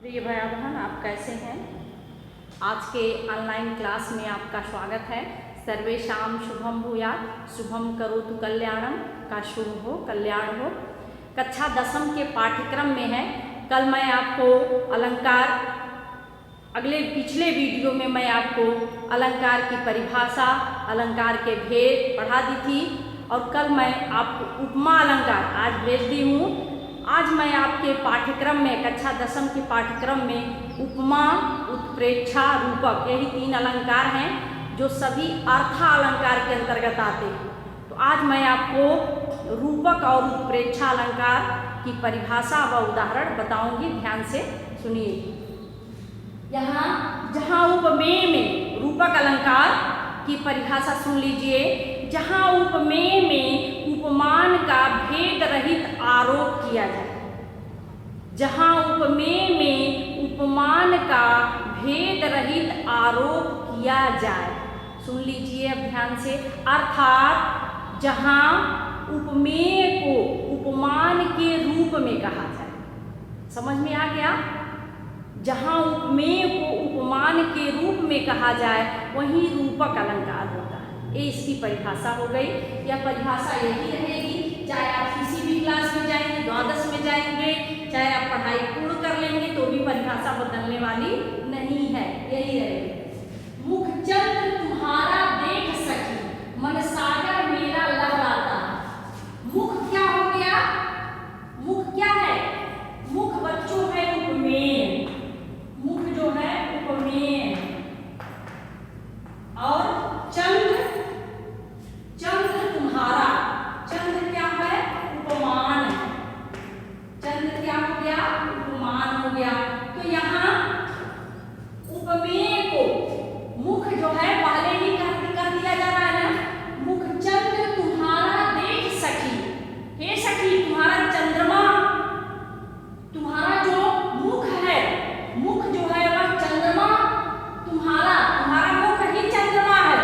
प्रिय भाई बहन, आप कैसे हैं? आज के ऑनलाइन क्लास में आपका स्वागत है। सर्वेषां शुभम भूयात्, शुभम करोतु कल्याणम, का शुभ हो कल्याण हो। कक्षा 10वीं के पाठ्यक्रम में है। कल मैं आपको अलंकार, पिछले वीडियो में मैं आपको अलंकार की परिभाषा, अलंकार के भेद पढ़ा दी थी और कल मैं आपको उपमा अलंकार आज भेज दी हूँ। आज मैं आपके पाठ्यक्रम में, कक्षा 10वीं के पाठ्यक्रम में उपमा, उत्प्रेक्षा, रूपक, यही 3 अलंकार हैं जो सभी अर्था अलंकार के अंतर्गत आते हैं। तो आज मैं आपको रूपक और उत्प्रेक्षा अलंकार की परिभाषा व उदाहरण बताऊंगी। ध्यान से सुनिए। यहाँ जहाँ उपमेय में रूपक अलंकार की परिभाषा सुन लीजिए। जहाँ उपमेय में उपमान का भेद रहित आरोप किया जाए, जहाँ उपमेय में उपमान का भेद रहित आरोप किया जाए, सुन लीजिए अब ध्यान से। अर्थात जहाँ उपमेय को उपमान के रूप में कहा जाए, समझ में आ गया? जहाँ उपमेय को उपमान के रूप में कहा जाए वहीं रूपक अलंकार होता है। ये इसकी परिभाषा हो गई। यह परिभाषा यही रहेगी, चाहे आप किसी भी क्लास में जाएंगे, द्वादश में जाएंगे, चाहे आप पढ़ाई पूर्ण कर लेंगे तो भी परिभाषा बदलने वाली नहीं है, यही रहेगी। मुख चंद्र तुम्हारा देख सकी, मन सागर मेरा लहराता। मुख क्या हो गया? मुख क्या है? मुख बच्चों है उपमेय, मुख जो है उपमेय। और चंद्र, चंद्र तुम्हारा, चंद्र क्या है? उपमान। चंद्र क्या हो गया? उपमान हो गया। तो यहाँ उपमेय को मुख जो है पहले ही कर दिया जा रहा है ना। मुख चंद्र तुम्हारा देख सखी, हे सखी तुम्हारा चंद्रमा, तुम्हारा जो मुख है, मुख जो है वह चंद्रमा, तुम्हारा मुख ही चंद्रमा है।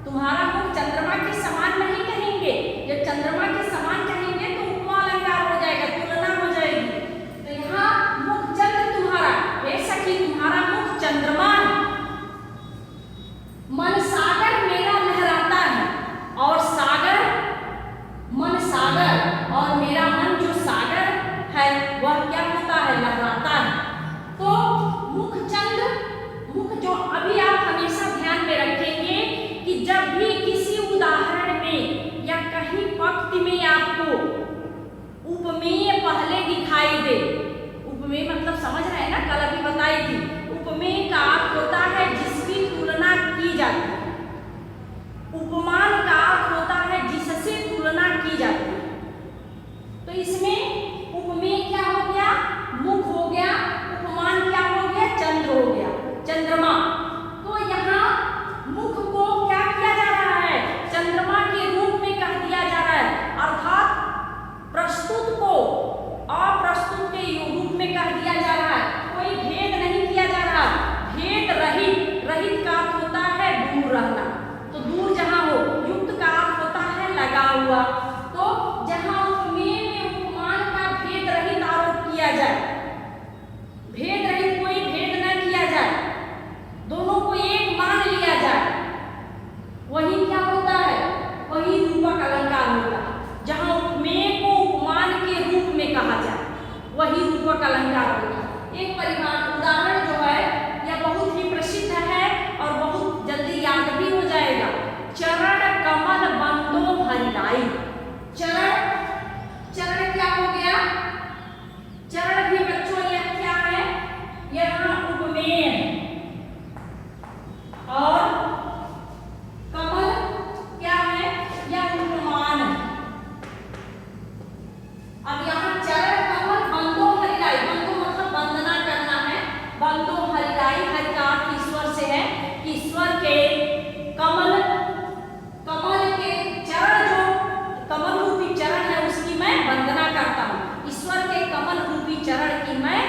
तुम्हारा मुख चंद्रमा के समान नहीं कहेंगे। जब चंद्रमा के समान कहेंगे तो उपमा अलंकार हो जाएगा, तुलना हो जाएगी। तो यहाँ मुख चंद्र तुम्हारा, हे सखी तुम्हारा मुख चंद्रमा है। मन सागर मेरा लहराता है, और सागर, मन सागर और मेरा मन जो सागर है वह क्या होता है? लहराता है। तो मुख चंद्र, मुख जो अभी आप हमेशा ध्यान में रखेंगे कि जब भी किसी उदाहरण में या कहीं पंक्ति में आपको उपमेय पहले दिखाई दे, उपमेय मतलब समझ रहे हैं ना, कल अभी बताई थी। उपमेय का अर्थ होता है जिसकी तुलना की जाती है, उपमान का अर्थ होता है जिससे तुलना की जाती है। तो इसमें उपमेय क्या हो गया? मुख हो गया। उपमान क्या हो गया? चंद्र हो गया, चंद्रमा। तो यहाँ मुख को क्या किया जा रहा है? चंद्रमा के रूप में कह दिया जा रहा है। अर्थात प्रस्तुत को अप्रस्तुत के रूप में कह दिया जा रहा है। कोई भेद नहीं किया जा रहा, भेद रहित। रहित का अर्थ होता है दूर रहना, तो दूर जहाँ हो। युक्त का अर्थ होता है लगा हुआ। तो जहाँ उपमेय में उपमान का भेद रहित आरोप किया जाए, भेद रहित कोई भेद न किया जाए, दोनों को एक मान लिया जाए, वही क्या होता है? वही रूपक अलंकार होता है। जहाँ उपमेय को उपमान के रूप में कहा जाए वही रूपक अलंकार होता है। एक उदाहरण जो है यह बहुत ही प्रसिद्ध है और बहुत जल्दी याद भी हो जाएगा। चरण कमल बंदो हरिलाई। चरण, चरण क्या हो गया? चरण भी बच्चों यह क्या है? यहाँ उपमेय है। और कमल क्या है? यह उपमान है। अब यहाँ चरण कमल बंदो हरिलाई, बंदो मतलब वंदना करना है, बंदो हरिलाई, हरि का अर्थ ईश्वर से है। ईश्वर के कमल, कमल के चरण, जो कमल रूपी चरण है उसकी मैं वंदना करता हूँ। ईश्वर के कमल रूपी चरण की मैं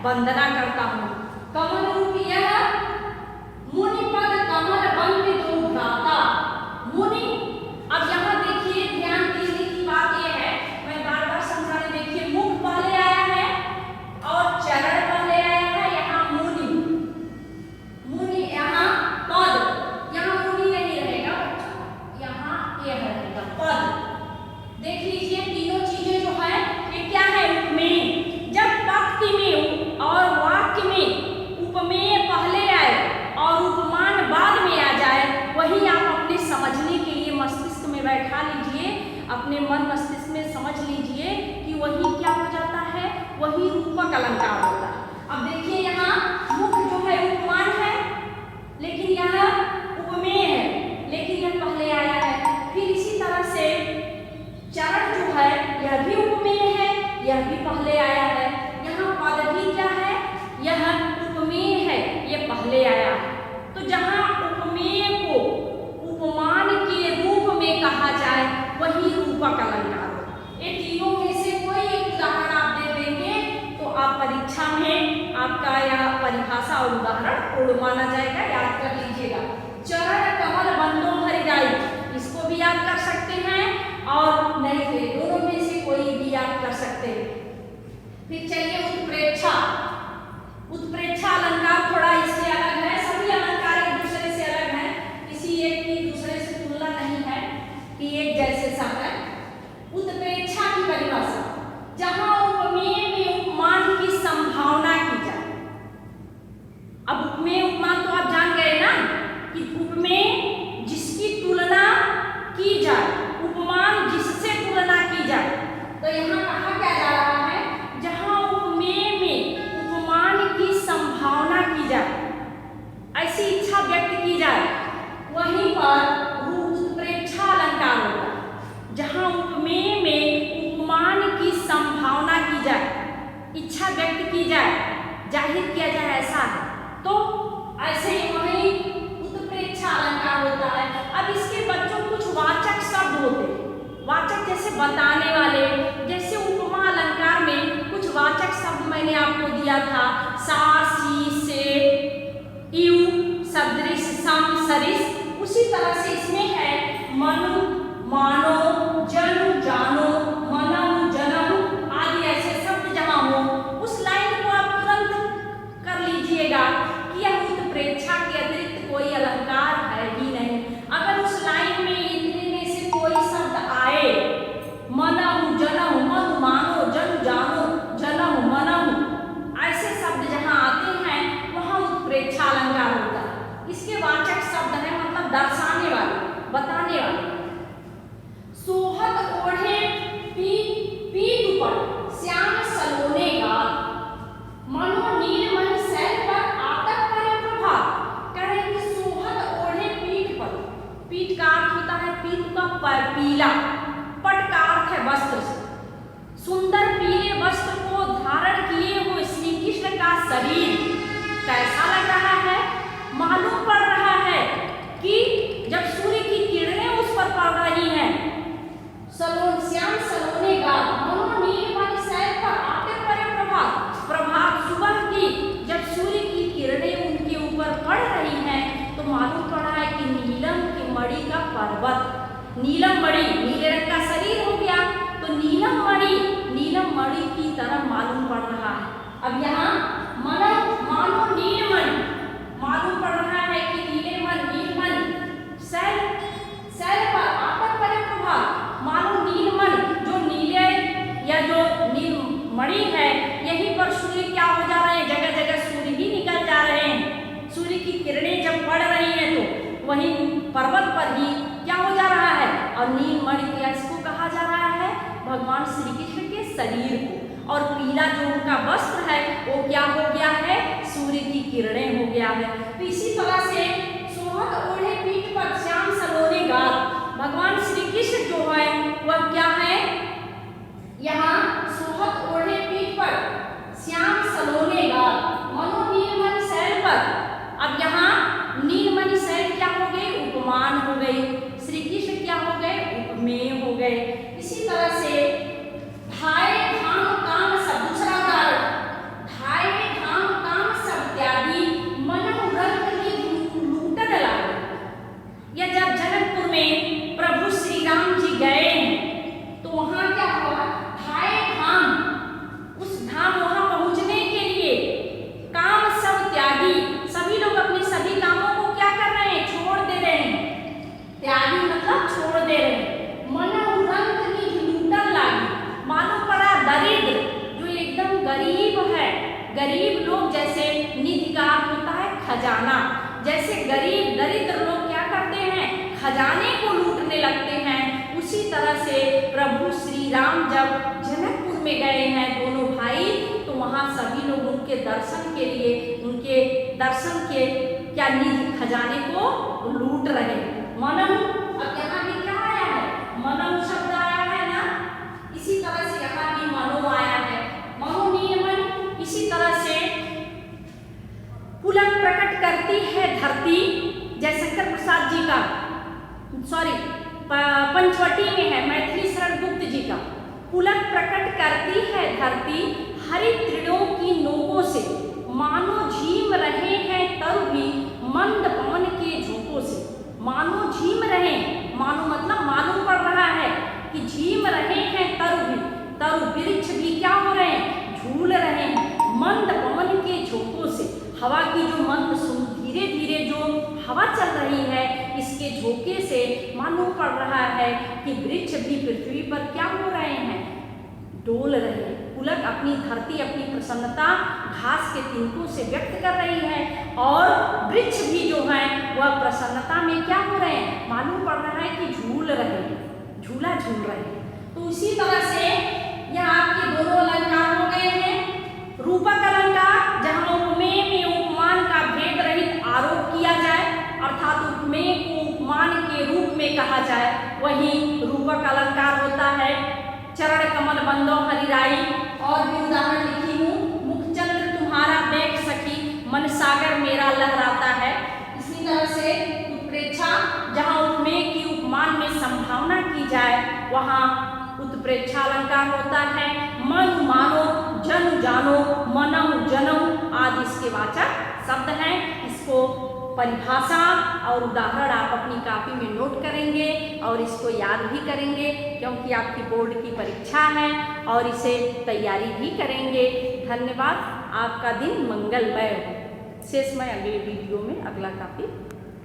वंदना करता हूँ। कमल रूपी यह मुनि पद कमल बंद दो भ्राता। मुनि, अब यहाँ देखिए ध्यान देने की बात यह है, मैं बार बार समझा रही। देखिए मुख पहले आया है और चरण पहले आया बैठा लीजिए, अपने मन मस्तिष्क में समझ लीजिए कि वही क्या हो जाता है, वही रूपक अलंकार होता है। अब देखिए यहाँ मुख्य जो है उपमान है, लेकिन यहाँ उपमेय है, लेकिन यह पहले आया है। फिर इसी तरह से चरण जो है यह भी उपमेय है, यह भी पहले आया है। यहाँ पद भी क्या है, यह उपमेय है, यह पहले आया है। तो जहाँ उपमेय को उपमान के रूप में कहा जाए वही रूपक अलंकार हो। ये तीनों में से कोई एक उदाहरण आप दे देंगे तो आप परीक्षा में आपका यह परिभाषा और उदाहरण पूर्ण माना जाएगा, याद कर लीजिएगा। चरण कमल बंदो हरिदाई, इसको भी याद कर सकते हैं, और नहीं थे दोनों में से कोई भी याद कर सकते हैं। फिर चलिए उत्प्रेक्षा। उत्प्रेक्षा अलंकार थोड़ा इससे अलग है, सभी अलंकार एक दूसरे से अलग है, किसी एक की दूसरे से तुलना नहीं है कि एक जैसे सब है। उत्प्रेक्षा की परिभाषा, जहां उपमेय में उपमान की संभावना की जाए। अब उपमेय उपमान तो आप जान गए ना कि उपमेय जिसकी तुलना की जाए, उपमान जिससे तुलना की जाए। तो यहाँ कहा क्या जा रहा है, जहां उपमेय में उपमान की संभावना की जाए, ऐसी इच्छा व्यक्त की जाए, वहीं पर उत्प्रेक्षा अलंकार होगा। जहां उपमेय में उपमान की संभावना की जाए, इच्छा व्यक्त की जाए, जाहिर किया जाए, ऐसा है तो ऐसे ही वही उत्प्रेक्षा अलंकार होता है। अब इसके बच्चों कुछ वाचक शब्द होते हैं, वाचक जैसे बताने वाले, जैसे उपमा अलंकार में कुछ वाचक शब्द मैंने आपको दिया था, सा, सी, से, इव, सदृश, सम, सरिस। उसी तरह से इसमें है मनु, मानो, जनु, जानो, मनम, जनम आदि ऐसे शब्द जहां हो, उस लाइन को आप तुरंत कर लीजिएगा कि यह उत्प्रेक्षा के अतिरिक्त कोई अलंकार है ही नहीं। अगर उस लाइन में इनमें में से कोई शब्द आए, मनम, जनम, मनु, मानो, जनु, जानो, जनम, मनम, ऐसे शब्द जहां आते हैं वहां उत्प्रेक्षा अलंकार होता है। इसके वाचक शब्द है मतलब दर्शाने वाले, बताने वाले। सोहत ओढ़े पीठ पर श्याम सलोने गाल, मनो नीलमणि शैल पर आतक करे प्रभात। कह रहे कि सोहत ओढ़े पीठ पर, पीठ का अर्थ होता है पीठ का पीला, पट का अर्थ है वस्त्र से। सुंदर पीले वस्त्र को धारण किए हुए श्री कृष्ण का शरीर कैसा लग रहा है, मालूम पड़ रहा है कि जब सूर्य की किरणें उस पर पड़ रही हैं, सलोन श्याम सलोने गाल, मनो नीलमणि शैल पर आतक करे प्रभात। प्रभात सुबह की जब सूर्य की किरणें उनके ऊपर पड़ रही हैं तो मालूम पड़ रहा है कि नीलम की मणि का पर्वत, नीलम मणि, नीले रंग का शरीर हो गया तो नीलम मणि की तरह मालूम पड़ रहा है। अब यहाँ मानो नीलमणि मालूम पड़ रहा है कि नीलमणि शैल पर आतक करे प्रभात, मानो नीलमणि जो नीले या जो नीलमणि है, यहीं पर सूर्य क्या हो जा रहे हैं, जगह जगह सूर्य ही निकल जा रहे हैं। सूर्य की किरणें जब पड़ रही हैं तो वहीं पर्वत पर ही क्या हो जा रहा है, और नीलमणि क्या इसको कहा जा रहा है, भगवान श्री कृष्ण के शरीर को। और पीला जो उनका वस्त्र है वो क्या हो गया है, सूर्य की किरणें हो गया है। तो इसी तरह से सोहत ओढ़े पीठ पर श्याम सलोने गाल, भगवान श्री कृष्ण जो है वह क्या है, यहाँ सोहत ओढ़े पीठ पर श्याम सलोने गाल, मनो नीलमणि शैल पर। अब यहाँ नीलमणि शैल क्या हो गई, उपमान हो गई, श्री कृष्ण क्या हो गए, उपमेय हो गए। इसी तरह से धाये धाम काम सब, दूसरा उदाहरण, धाये धाम काम सब त्यागी, मनो रंग लूटन लागे। या जब जनकपुर में प्रभु श्री राम जी गए हैं तो वहां क्या हुआ, धाये धाम, उस धाम वहां पहुंचने के लिए काम सब त्यागी, सभी लोग अपने सभी कामों को क्या कर रहे हैं, छोड़ दे रहे हैं। त्यागी मतलब छोड़ दे रहे हैं। मनो रंग लूटन लागी, मालूम पड़ा दरिद्र जो एकदम गरीब है, गरीब लोग जैसे निधि का अर्थ होता है खजाना, जैसे गरीब दरिद्र लोग क्या करते हैं, खजाने को लूटने लगते हैं, उसी तरह से प्रभु श्री राम जब जनकपुर में गए हैं दोनों भाई, तो वहाँ सभी लोग उनके दर्शन के लिए, उनके दर्शन के क्या निधि खजाने को लूट रहे हैं। मनम, अब यहाँ भी क्या आया है, मनम शब्द आया है ना, इसी तरह से यहाँ भी मनो आया है, मनो नियमन। इसी तरह से पुलक प्रकट करती है धरती, जयशंकर प्रसाद जी का, सॉरी पंचवटी में है, मैथिली शरण गुप्त जी का। पुलक प्रकट करती है धरती हरित तृणों की नोकों से, मानो झीम रहे हैं तरु भी मंद पवन के झोंकों से। मानो झीम रहे, मानो मतलब मालूम पड़ रहा है कि झीम रहे हैं तरु भी, तरु वृक्ष भी क्या हो रहे हैं, झूल रहे हैं मंद पवन के झोंकों से। हवा की जो मंद धीरे धीरे जो हवा चल रही है, इसके झोंके से मालूम पड़ रहा है कि वृक्ष भी पृथ्वी पर क्या हो रहे हैं, डोल रहे हैं। पुलक अपनी धरती, अपनी प्रसन्नता घास के तिनकों से व्यक्त कर रही है, और वृक्ष भी जो है वह प्रसन्नता में क्या हो रहे हैं, मालूम पड़ रहा है कि झूल रहे हैं, झूला झूल रहे हैं। तो इसी तरह से यहाँ आपके दोनों अलंकार हो गए हैं। रूपक अलंकार, जहाँ उपमेय में उपमान का भेद रहित आरोप किया जाए, अर्थात उपमेय को उपमान के रूप में कहा जाए, वही रूपक अलंकार होता है। चरण कमल बंदो हरिराई, और भी उदाहरण लिखी हूँ, मुखचंद्र तुम्हारा देख सकी, मन सागर मेरा लहराता है। इसी तरह से उत्प्रेक्षा, जहाँ उपमेय की उपमान में संभावना की जाए, वहाँ उत्प्रेक्षा अलंकार होता है। मन मानो, जन जानो, मनम जनम आदि इसके वाचक शब्द हैं। इसको परिभाषा और उदाहरण आप अपनी कॉपी में नोट करेंगे और इसको याद भी करेंगे, क्योंकि आपकी बोर्ड की परीक्षा है, और इसे तैयारी भी करेंगे। धन्यवाद, आपका दिन मंगलमय हो। शेष मैं अगले वीडियो में अगला टॉपिक